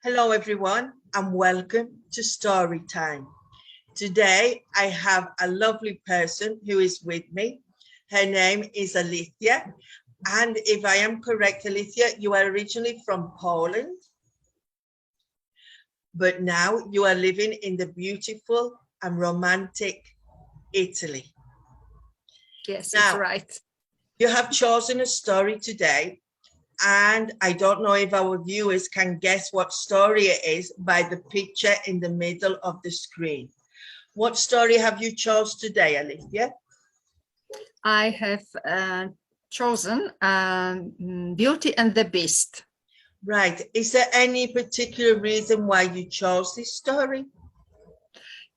Hello everyone and welcome to Storytime. Today I have a lovely person who is with me. Her name is Alicja, and if I am correct, Alicja, you are originally from Poland, but now you are living in the beautiful and romantic Italy. Yes, now, that's right. You have chosen a story today, and I don't know if our viewers can guess what story it is by the picture in the middle of the screen. What story have you chose today, Alicja? I have chosen Beauty and the Beast. Right. Is there any particular reason why you chose this story?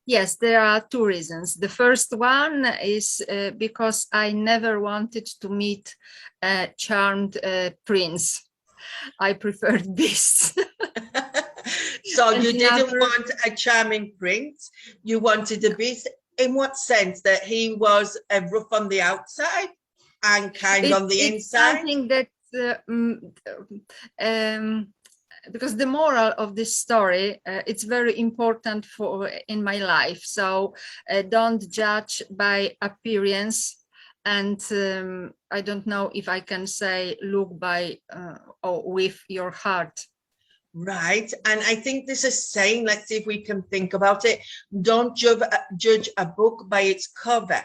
Yes, there are two reasons. The first one is because I never wanted to meet a charmed prince. I preferred beasts. So you didn't want a charming prince. You wanted a beast. In what sense? That he was rough on the outside and kind on the inside? Something that because the moral of this story, it's very important in my life. So don't judge by appearance, and I don't know if I can say look by or with your heart. Right. And I think this is saying, let's see if we can think about it. Don't judge a book by its cover.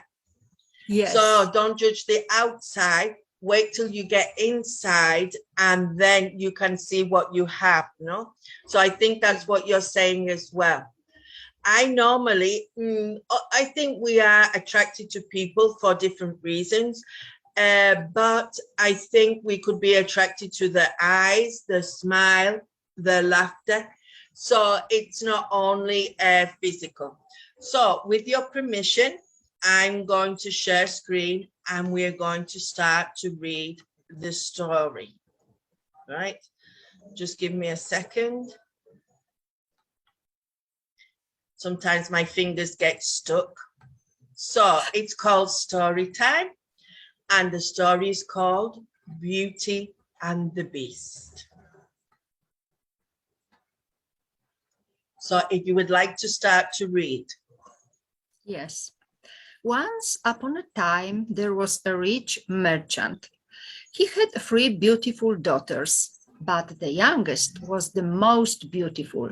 Yes. So don't judge the outside. Wait till you get inside and then you can see what you have, no? So I think that's what you're saying as well. I normally, I think we are attracted to people for different reasons. But I think we could be attracted to the eyes, the smile, the laughter. So it's not only physical. So with your permission, I'm going to share screen and we're going to start to read the story. Right? Just give me a second. Sometimes my fingers get stuck. So it's called Storytime, and the story is called Beauty and the Beast. So if you would like to start to read. Yes. Once upon a time, there was a rich merchant. He had 3 beautiful daughters, but the youngest was the most beautiful.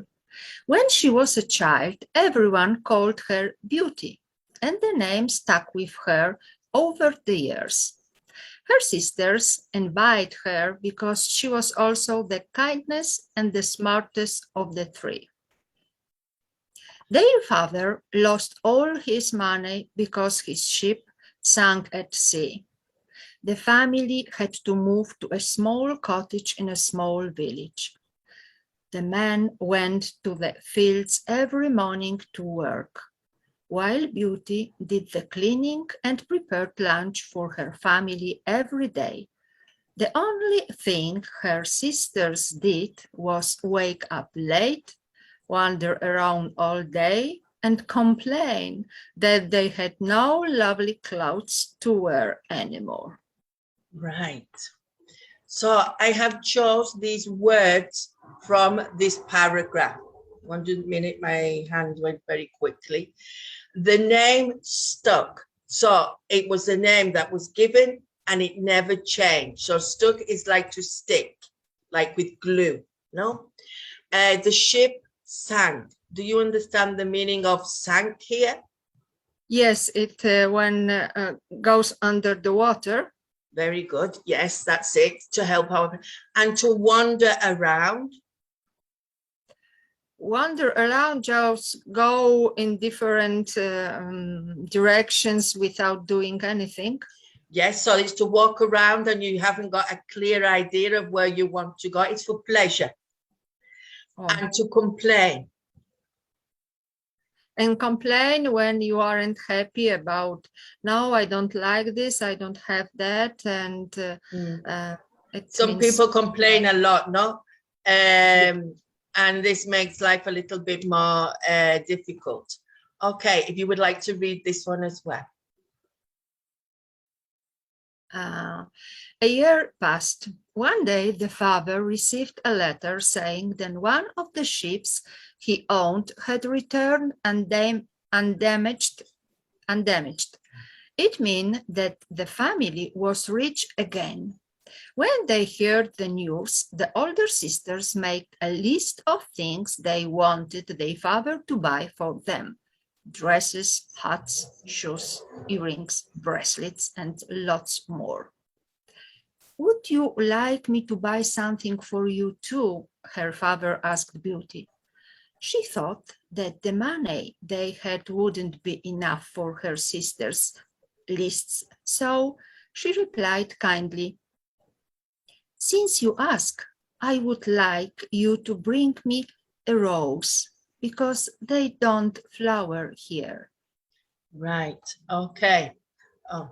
When she was a child, everyone called her Beauty, and the name stuck with her over the years. Her sisters envied her because she was also the kindest and the smartest of the 3. Their father lost all his money because his ship sank at sea. The family had to move to a small cottage in a small village. The man went to the fields every morning to work, while Beauty did the cleaning and prepared lunch for her family every day. The only thing her sisters did was wake up late, wander around all day, and complain that they had no lovely clothes to wear anymore. Right. So I have chose these words from this paragraph. 1 minute, my hand went very quickly. The name stuck. So it was a name that was given and it never changed. So stuck is like to stick, like with glue, no? The ship sank. Do you understand the meaning of sank here? Yes, it when goes under the water. Very good. Yes, that's it. To help out and to wander around. Wander around, just go in different directions without doing anything. Yes, so it's to walk around and you haven't got a clear idea of where you want to go. It's for pleasure. Oh. And to complain. And complain when you aren't happy about, no, I don't like this, I don't have that. And some people complain a lot, no? And this makes life a little bit more difficult. Okay, if you would like to read this one as well. A year passed One day, the father received a letter saying that one of the ships he owned had returned undamaged. It meant that the family was rich again. When they heard the news, the older sisters made a list of things they wanted their father to buy for them: dresses, hats, shoes, earrings, bracelets, and lots more. "Would you like me to buy something for you too?" her father asked Beauty. She thought that the money they had wouldn't be enough for her sisters' lists, so she replied kindly, "Since you ask, I would like you to bring me a rose, because they don't flower here." Right. Okay. Oh.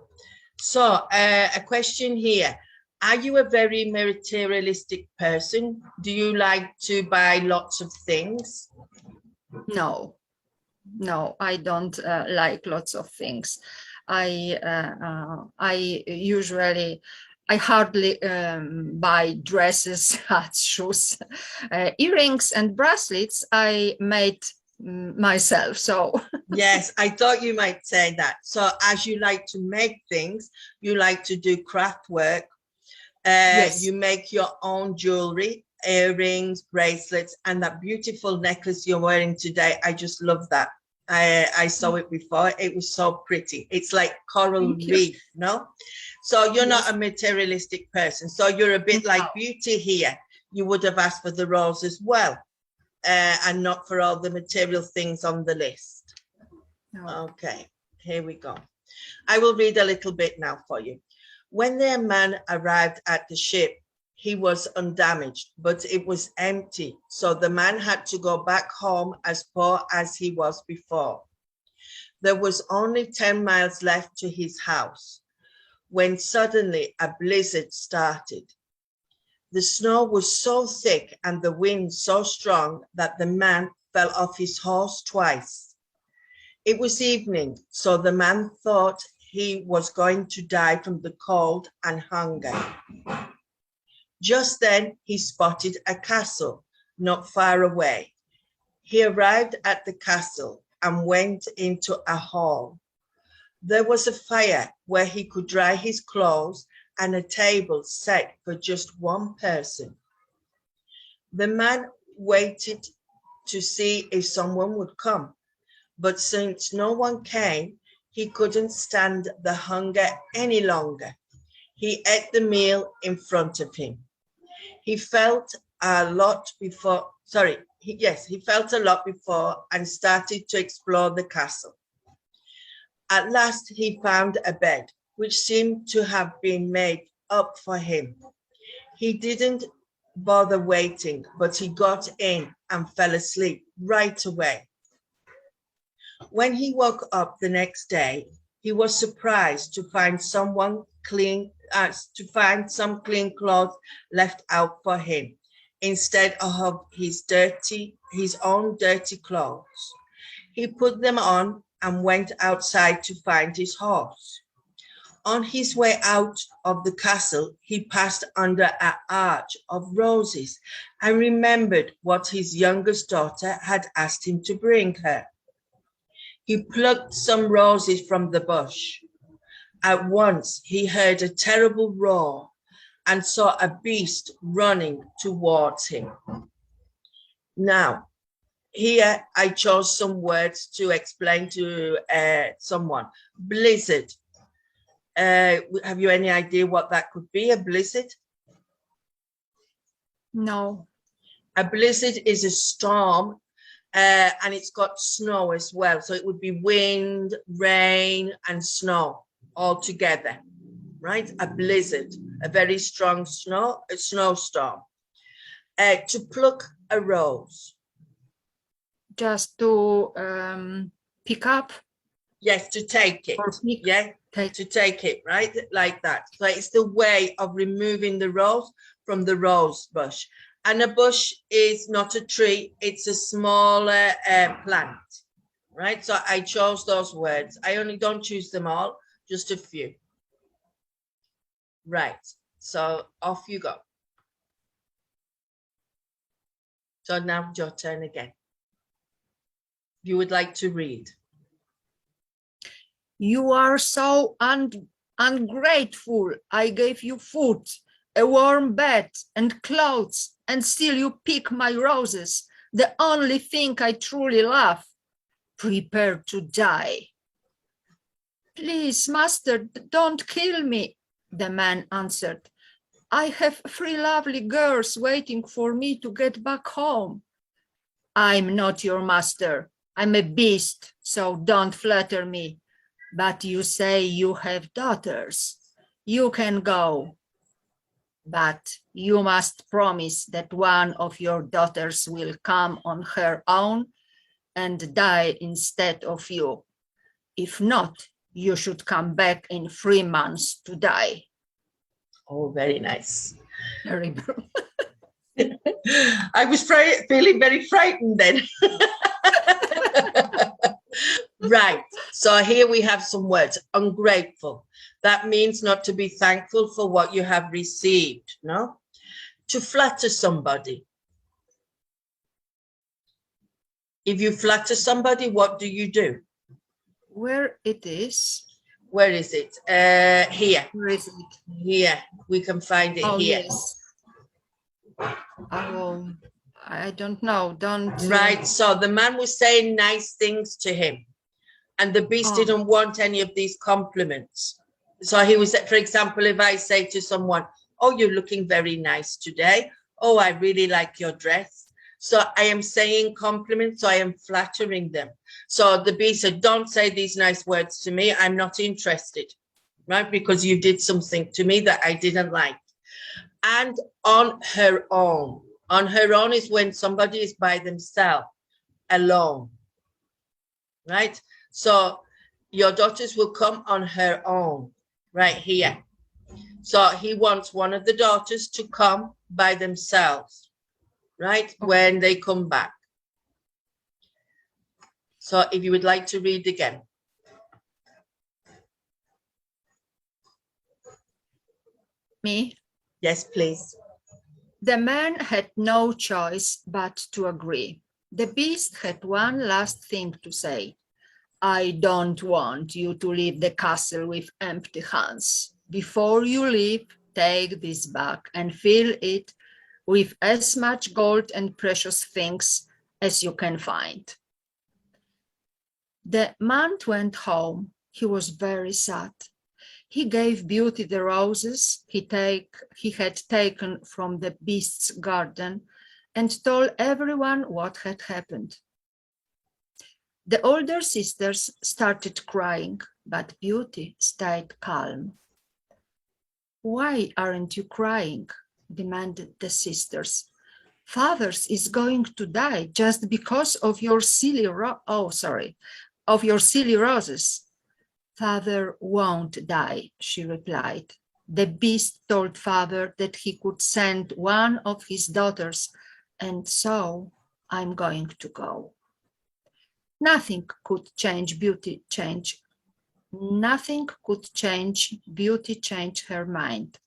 So a question here. Are you a very materialistic person? Do you like to buy lots of things? No, I don't like lots of things. I hardly buy dresses, hats, shoes, earrings, and bracelets. I made myself. So Yes, I thought you might say that. So as you like to make things, you like to do craft work. yes, You make your own jewelry, earrings, bracelets, and that beautiful necklace you're wearing today. I just love that. I saw it before. It was so pretty. It's like coral thank you. reef, no? So you're not Yes. a materialistic person. So you're a bit like No. Beauty here. You would have asked for the rose as well, and not for all the material things on the list. No. Okay, here we go. I will read a little bit now for you. When their man arrived at the ship, he was undamaged, but it was empty. So the man had to go back home as poor as he was before. There was only 10 miles left to his house when suddenly a blizzard started. The snow was so thick and the wind so strong that the man fell off his horse twice. It was evening, so the man thought he was going to die from the cold and hunger. Just then he spotted a castle not far away. He arrived at the castle and went into a hall. There was a fire where he could dry his clothes and a table set for just one person. The man waited to see if someone would come, but since no one came, he couldn't stand the hunger any longer. He ate the meal in front of him. He felt a lot before, he felt a lot before and started to explore the castle. At last, he found a bed, which seemed to have been made up for him. He didn't bother waiting, but he got in and fell asleep right away. When he woke up the next day, he was surprised to find some clean clothes left out for him instead of his own dirty clothes. He put them on and went outside to find his horse. On his way out of the castle, he passed under an arch of roses and remembered what his youngest daughter had asked him to bring her. He plucked some roses from the bush. At once he heard a terrible roar and saw a beast running towards him. Now, here I chose some words to explain to someone. Blizzard. Have you any idea what that could be, a blizzard? No. A blizzard is a storm, and it's got snow as well. So it would be wind, rain, and snow all together, right? A blizzard, a very strong snowstorm. To pluck a rose. Just to pick up. Yes, to take it. Yeah, to take it, right? Like that. So it's the way of removing the rose from the rose bush. And a bush is not a tree, it's a smaller plant, right? So I chose those words. I only don't choose them all, just a few. Right, so off you go. So now it's your turn again. You would like to read. You are so ungrateful. I gave you food, a warm bed and clothes, and still you pick my roses, the only thing I truly love. Prepare to die. Please, master, don't kill me, the man answered. I have 3 lovely girls waiting for me to get back home. I'm not your master. I'm a beast, so don't flatter me. But you say you have daughters. You can go. But you must promise that one of your daughters will come on her own and die instead of you. If not, you should come back in 3 months to die. Oh, very nice. Terrible. I was feeling very frightened then. Right. So here we have some words. Ungrateful. That means not to be thankful for what you have received, no? To flatter somebody. If you flatter somebody, what do you do? Where it is? Where is it? Here. Where is it? Here. We can find it here. Yes. Oh, I don't know. Don't. Right. So the man was saying nice things to him, and the beast didn't want any of these compliments. So he was, for example, if I say to someone, oh, you're looking very nice today. Oh, I really like your dress. So I am saying compliments. So I am flattering them. So the beast said, don't say these nice words to me. I'm not interested, right? Because you did something to me that I didn't like. And on her own. On her own is when somebody is by themselves, alone, right? So your daughters will come on her own, right here. So he wants one of the daughters to come by themselves, right? When they come back. So if you would like to read again. Me? Yes, please. The man had no choice but to agree. The beast had one last thing to say. I don't want you to leave the castle with empty hands. Before you leave, take this bag and fill it with as much gold and precious things as you can find. The man went home. He was very sad. He gave Beauty the roses he had taken from the beast's garden and told everyone what had happened. The older sisters started crying, but Beauty stayed calm. Why aren't you crying? Demanded the sisters. Father is going to die just because of your silly roses. Father won't die, she replied. The beast told father that he could send one of his daughters, and so I'm going to go. Nothing could change Beauty change her mind.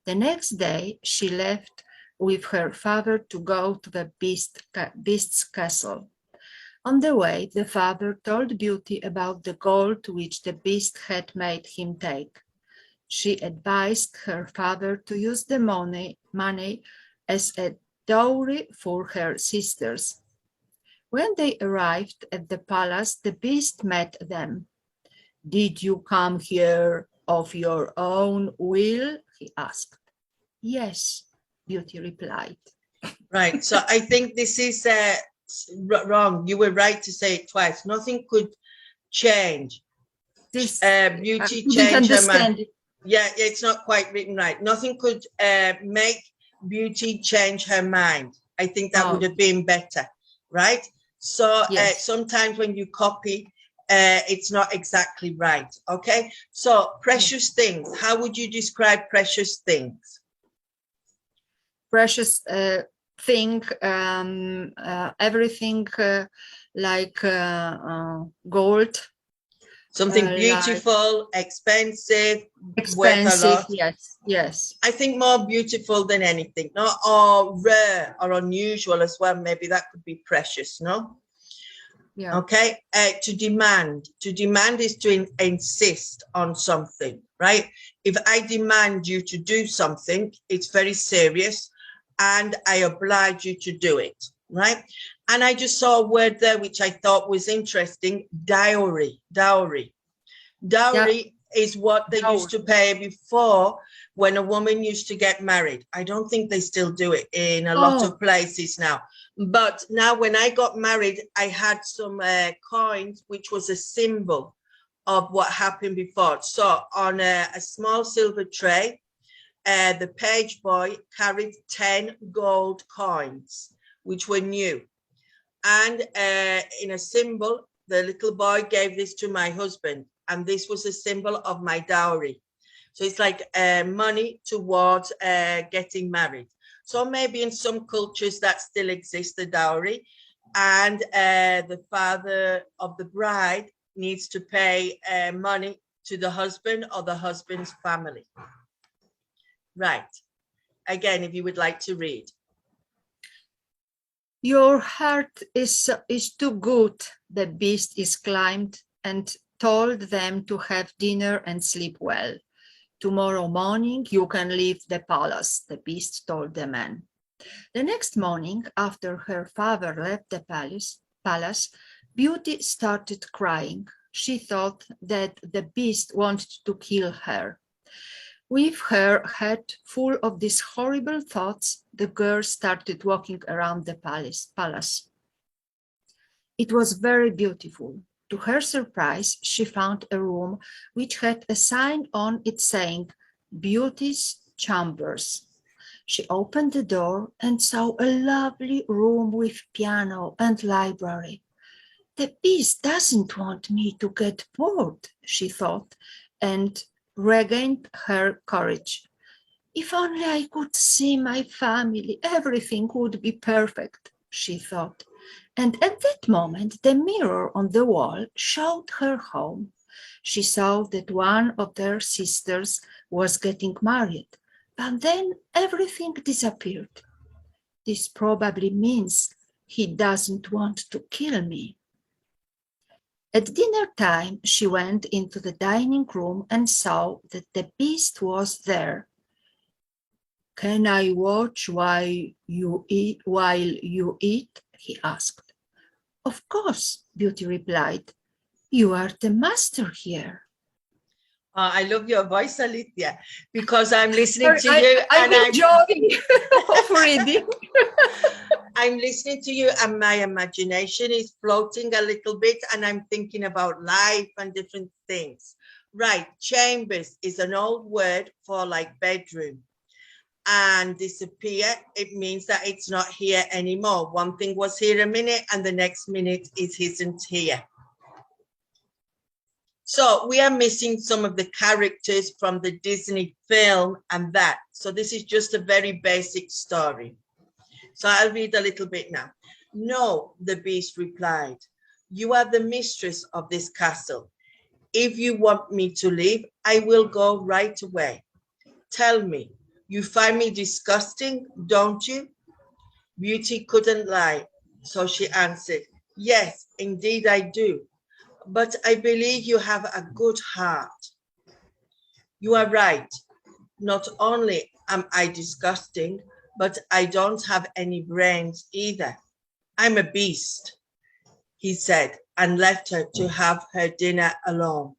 The next day, she left with her father to go to the beast's castle. On the way, the father told Beauty about the gold which the beast had made him take. She advised her father to use the money as a dowry for her sisters. When they arrived at the palace, the beast met them. Did you come here of your own will? He asked. Yes, Beauty replied. Right. So I think this is wrong. You were right to say it twice. Nothing could change. Beauty change her mind. Yeah, it's not quite written right. Nothing could make Beauty change her mind. I think that would have been better, right? So yes. Sometimes when you copy, it's not exactly right. Okay. So precious things. How would you describe precious things? Precious thing, everything like gold, Something like beautiful, expensive, worth a expensive. lot. Yes, yes. I think more beautiful than anything, no? Or rare or unusual as well. Maybe that could be precious, no? Yeah. Okay. To demand is to insist on something, right? If I demand you to do something, it's very serious and I oblige you to do it, right? And I just saw a word there which I thought was interesting: dowry. Dowry is what they used to pay before when a woman used to get married. I don't think they still do it in a lot of places now. But now when I got married, I had some coins, which was a symbol of what happened before. So on a small silver tray, the page boy carried 10 gold coins, which were new. And in a symbol, the little boy gave this to my husband, and this was a symbol of my dowry. So it's like money towards getting married. So maybe in some cultures that still exists, the dowry, and the father of the bride needs to pay money to the husband or the husband's family. Right. Again, if you would like to read. Your heart is too good, the beast exclaimed, and told them to have dinner and sleep well. Tomorrow morning you can leave the palace, the beast told the man. The next morning, after her father left the palace, Beauty started crying. She thought that the beast wanted to kill her. With her head full of these horrible thoughts, the girl started walking around the palace. It was very beautiful. To her surprise, she found a room which had a sign on it saying, Beauty's Chambers. She opened the door and saw a lovely room with piano and library. The beast doesn't want me to get bored, she thought, and regained her courage. If only I could see my family, everything would be perfect, she thought. And at that moment, the mirror on the wall showed her home. She saw that one of their sisters was getting married, but then everything disappeared. This probably means he doesn't want to kill me. At dinner time, she went into the dining room and saw that the beast was there. Can I watch while you eat? He asked. Of course, Beauty replied. You are the master here. I love your voice, Alicia, because I'm listening to you I'm enjoying reading. I'm listening to you and my imagination is floating a little bit and I'm thinking about life and different things. Right, chambers is an old word for like bedroom. And disappear, it means that it's not here anymore. One thing was here a minute and the next minute it isn't here. So we are missing some of the characters from the Disney film and that. So this is just a very basic story. So I'll read a little bit now. No, the beast replied. You are the mistress of this castle. If you want me to leave, I will go right away. Tell me, you find me disgusting, don't you? Beauty couldn't lie, so she answered, yes, indeed I do. But I believe you have a good heart. You are right. Not only am I disgusting, but I don't have any brains either. I'm a beast, he said, and left her to have her dinner alone.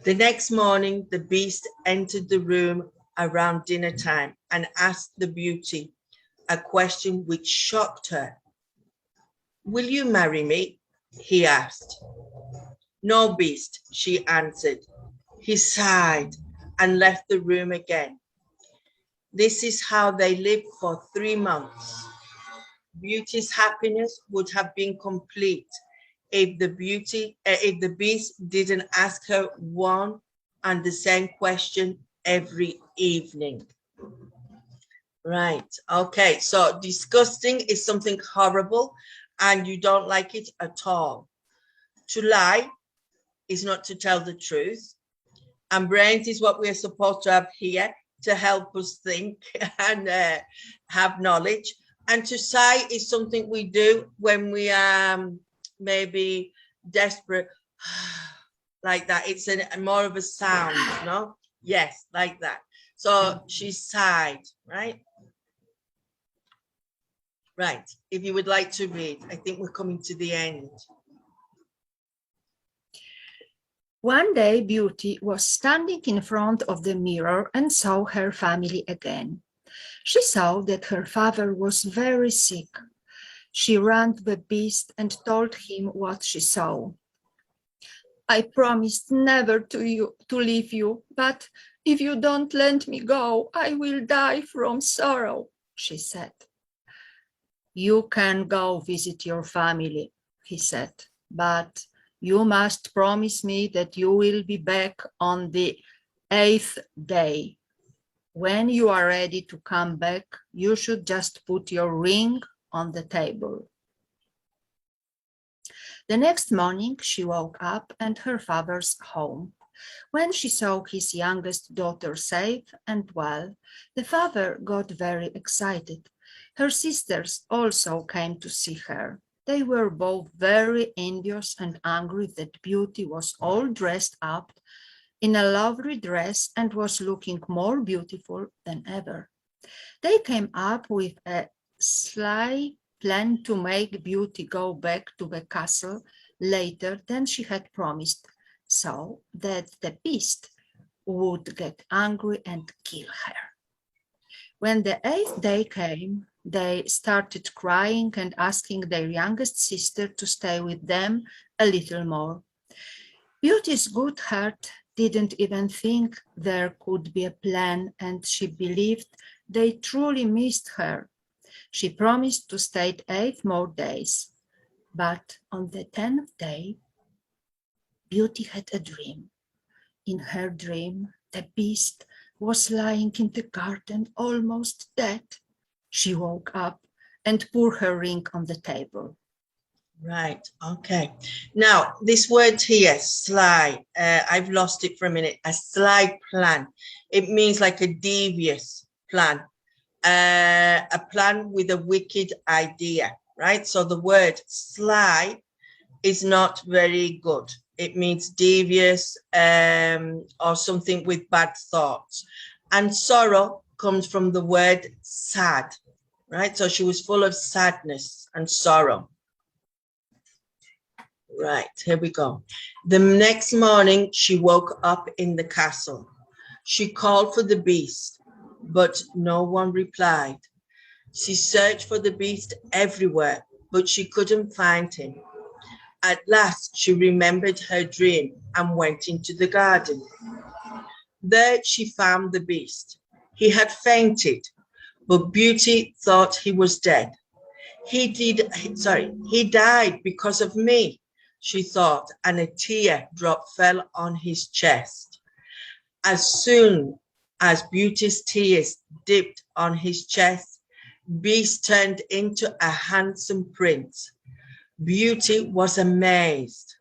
The next morning, the beast entered the room around dinner time and asked the beauty a question which shocked her. Will you marry me? He asked. No, beast, she answered. He sighed and left the room again. This is how they lived for 3 months. Beauty's happiness would have been complete if the beast didn't ask her one and the same question every evening. Right. Okay. So disgusting is something horrible and you don't like it at all. To lie is not to tell the truth. And brains is what we're supposed to have here to help us think and have knowledge. And to sigh is something we do when we are maybe desperate, like that. It's more of a sound, no? Yes, like that. So she sighed, right? Right. If you would like to read, I think we're coming to the end. One day, Beauty was standing in front of the mirror and saw her family again. She saw that her father was very sick. She ran to the beast and told him what she saw. I promised never to leave you, but if you don't let me go, I will die from sorrow, she said. You can go visit your family, he said, but you must promise me that you will be back on the 8th day. When you are ready to come back, you should just put your ring on the table. The next morning, she woke up at her father's home. When she saw his youngest daughter safe and well, the father got very excited. Her sisters also came to see her. They were both very envious and angry that Beauty was all dressed up in a lovely dress and was looking more beautiful than ever. They came up with a sly plan to make Beauty go back to the castle later than she had promised, so that the beast would get angry and kill her. When the 8th day came, they started crying and asking their youngest sister to stay with them a little more. Beauty's good heart didn't even think there could be a plan, and she believed they truly missed her. She promised to stay 8 more days, but on the 10th day, Beauty had a dream. In her dream, the beast was lying in the garden almost dead. She woke up and put her ring on the table. Right. Okay. Now, this word here, sly, I've lost it for a minute. A sly plan. It means like a devious plan, a plan with a wicked idea, right? So the word sly is not very good. It means devious or something with bad thoughts. And sorrow comes from the word sad, right? So she was full of sadness and sorrow. Right, here we go. The next morning, she woke up in the castle. She called for the beast, but no one replied. She searched for the beast everywhere, but she couldn't find him. At last, she remembered her dream and went into the garden. There she found the beast. He had fainted, but Beauty thought he was dead. He died because of me, she thought, and a tear drop fell on his chest. As soon as Beauty's tears dipped on his chest, Beast turned into a handsome prince. Beauty was amazed.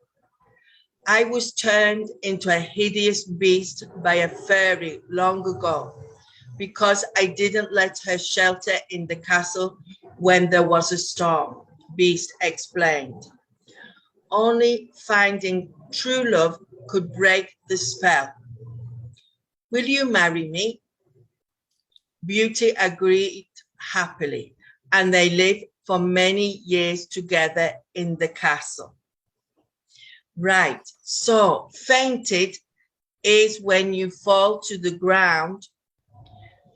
I was turned into a hideous beast by a fairy long ago because I didn't let her shelter in the castle when there was a storm, Beast explained. Only finding true love could break the spell. Will you marry me? Beauty agreed happily, and they lived for many years together in the castle. Right, so fainted is when you fall to the ground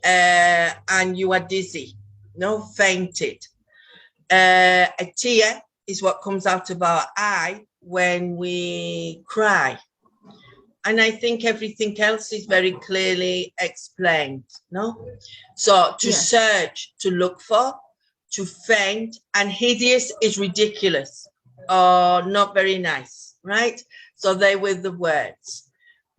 and you are dizzy. No, fainted. A tear is what comes out of our eye when we cry. And I think everything else is very clearly explained, no? So to search, to look for, to faint, and hideous is ridiculous or not very nice, right? So they were the words.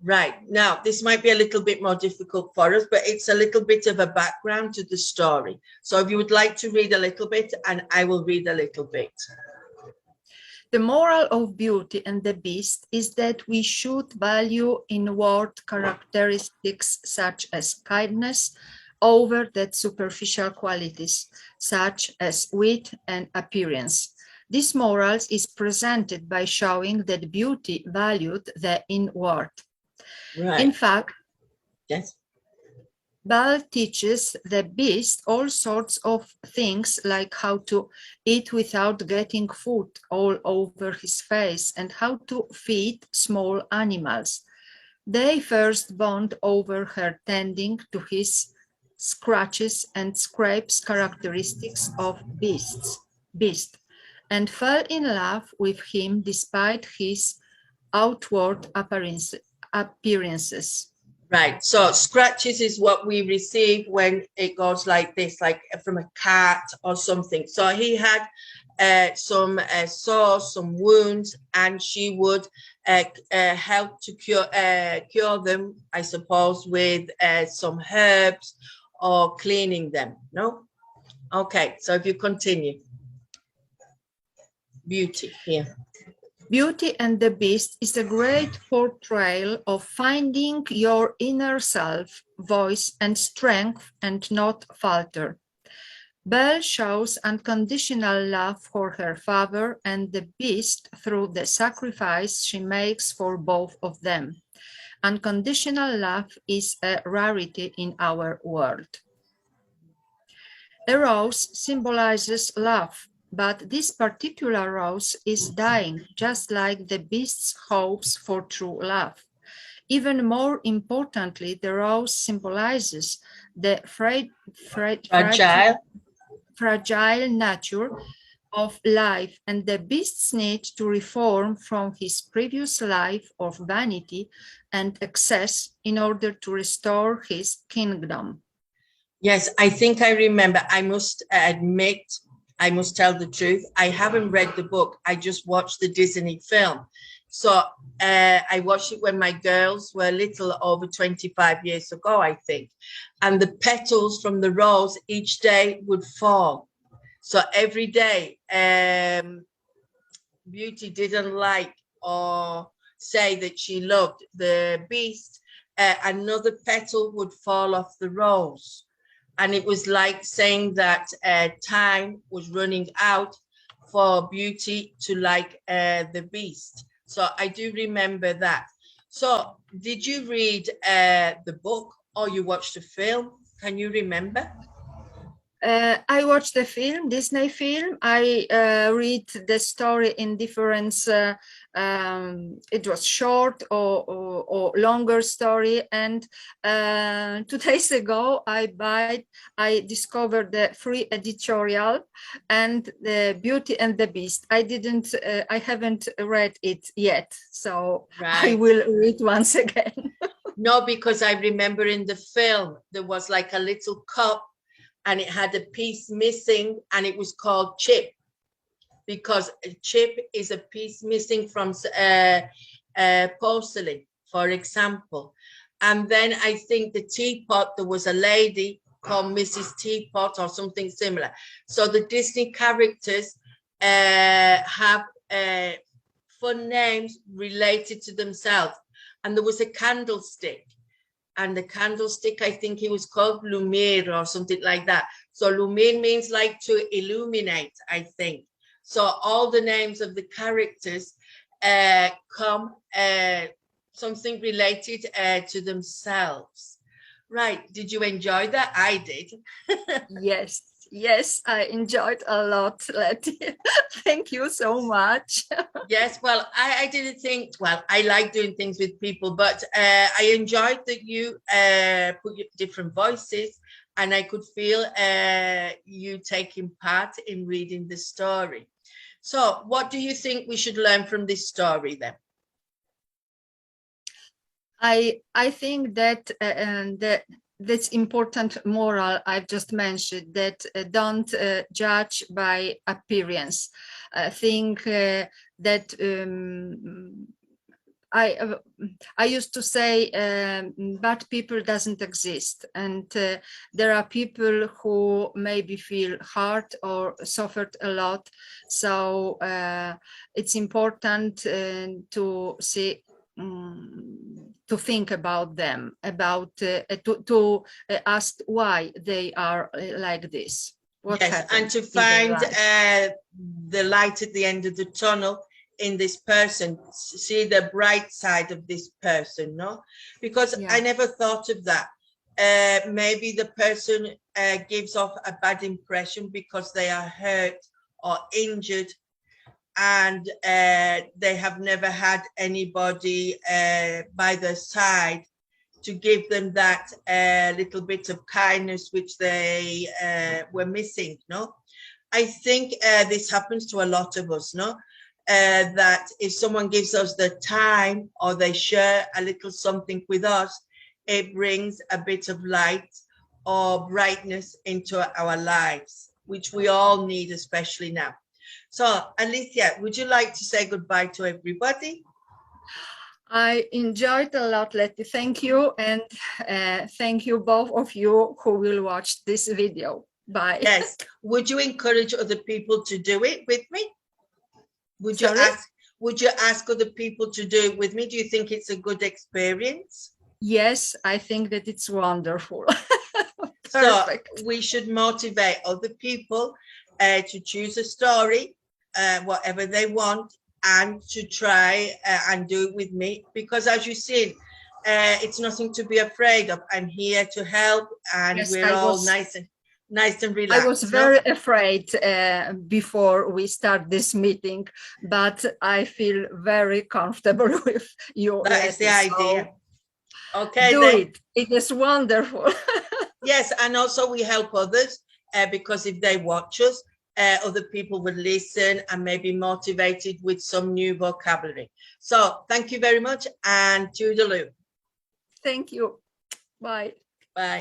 Right, now this might be a little bit more difficult for us, but it's a little bit of a background to the story. So if you would like to read a little bit, and I will read a little bit. The moral of Beauty and the Beast is that we should value inward characteristics such as kindness over that superficial qualities such as wit and appearance. This moral is presented by showing that Beauty valued the inward. Right. In fact, yes. Belle teaches the Beast all sorts of things like how to eat without getting food all over his face and how to feed small animals. They first bond over her tending to his scratches and scrapes characteristics of beast, and fell in love with him despite his outward appearances. Right, so scratches is what we receive when it goes like this, like from a cat or something. So he had some sores, some wounds, and she would help to cure them, I suppose, with some herbs or cleaning them, no? Okay, so if you continue. Beauty, here. Beauty and the Beast is a great portrayal of finding your inner self, voice, and strength and not falter. Belle shows unconditional love for her father and the Beast through the sacrifice she makes for both of them. Unconditional love is a rarity in our world. A rose symbolizes love, but this particular rose is dying, just like the Beast's hopes for true love. Even more importantly, the rose symbolizes the fragile nature of life and the Beast's need to reform from his previous life of vanity and excess in order to restore his kingdom. Yes, I think I remember. I must admit, I must tell the truth. I haven't read the book. I just watched the Disney film. So I watched it when my girls were little, over 25 years ago, I think. And the petals from the rose each day would fall. So every day, Beauty didn't like or say that she loved the Beast, another petal would fall off the rose. And it was like saying that time was running out for Beauty to like the Beast. So I do remember that. So did you read the book or you watched the film? Can you remember? I watched the film, Disney film. I read the story in different, it was short or longer story. And 2 days ago, I discovered the free editorial and the Beauty and the Beast. I haven't read it yet. So right. I will read once again. No, because I remember in the film, there was like a little cup and it had a piece missing and it was called Chip, because a chip is a piece missing from porcelain, for example. And then I think the teapot, there was a lady called Mrs. Teapot or something similar. So the Disney characters have fun names related to themselves. And there was a candlestick. And the candlestick, I think it was called Lumiere or something like that. So Lumiere means like to illuminate, I think. So all the names of the characters come something related to themselves. Right. Did you enjoy that? I did. Yes, I enjoyed a lot, Letty. Thank you so much. Yes, well, I didn't think, well, I like doing things with people, but I enjoyed that you put your different voices and I could feel you taking part in reading the story. So what do you think we should learn from this story then? I think that this important moral I've just mentioned, that don't judge by appearance. I think that I used to say bad people doesn't exist, and there are people who maybe feel hurt or suffered a lot. So it's important to see, to think about them, about to ask why they are like this. What Yes, happened and to in their find life. the light at the end of the tunnel in this person, see the bright side of this person, no? Because Yeah. I never thought of that. Maybe the person gives off a bad impression because they are hurt or injured, and they have never had anybody by their side to give them that little bit of kindness which they were missing, no? I think this happens to a lot of us, no? That if someone gives us the time or they share a little something with us, it brings a bit of light or brightness into our lives, which we all need, especially now. So, Alicia, would you like to say goodbye to everybody? I enjoyed a lot, Letty. Thank you. And thank you, both of you who will watch this video. Bye. Yes. Would you encourage other people to do it with me? Would Sorry? you ask other people to do it with me? Do you think it's a good experience? Yes, I think that it's wonderful. So Perfect. we should motivate other people to choose a story, whatever they want, and to try and do it with me. Because as you see, it's nothing to be afraid of. I'm here to help, and Yes, we're all nice and relaxed. I was very afraid before we start this meeting, but I feel very comfortable with you. That is the idea. Okay, do then. it. It is wonderful. Yes, and also we help others because if they watch us, other people would listen and maybe motivated with some new vocabulary. So thank you very much, and toodaloo. Thank you. Bye. Bye.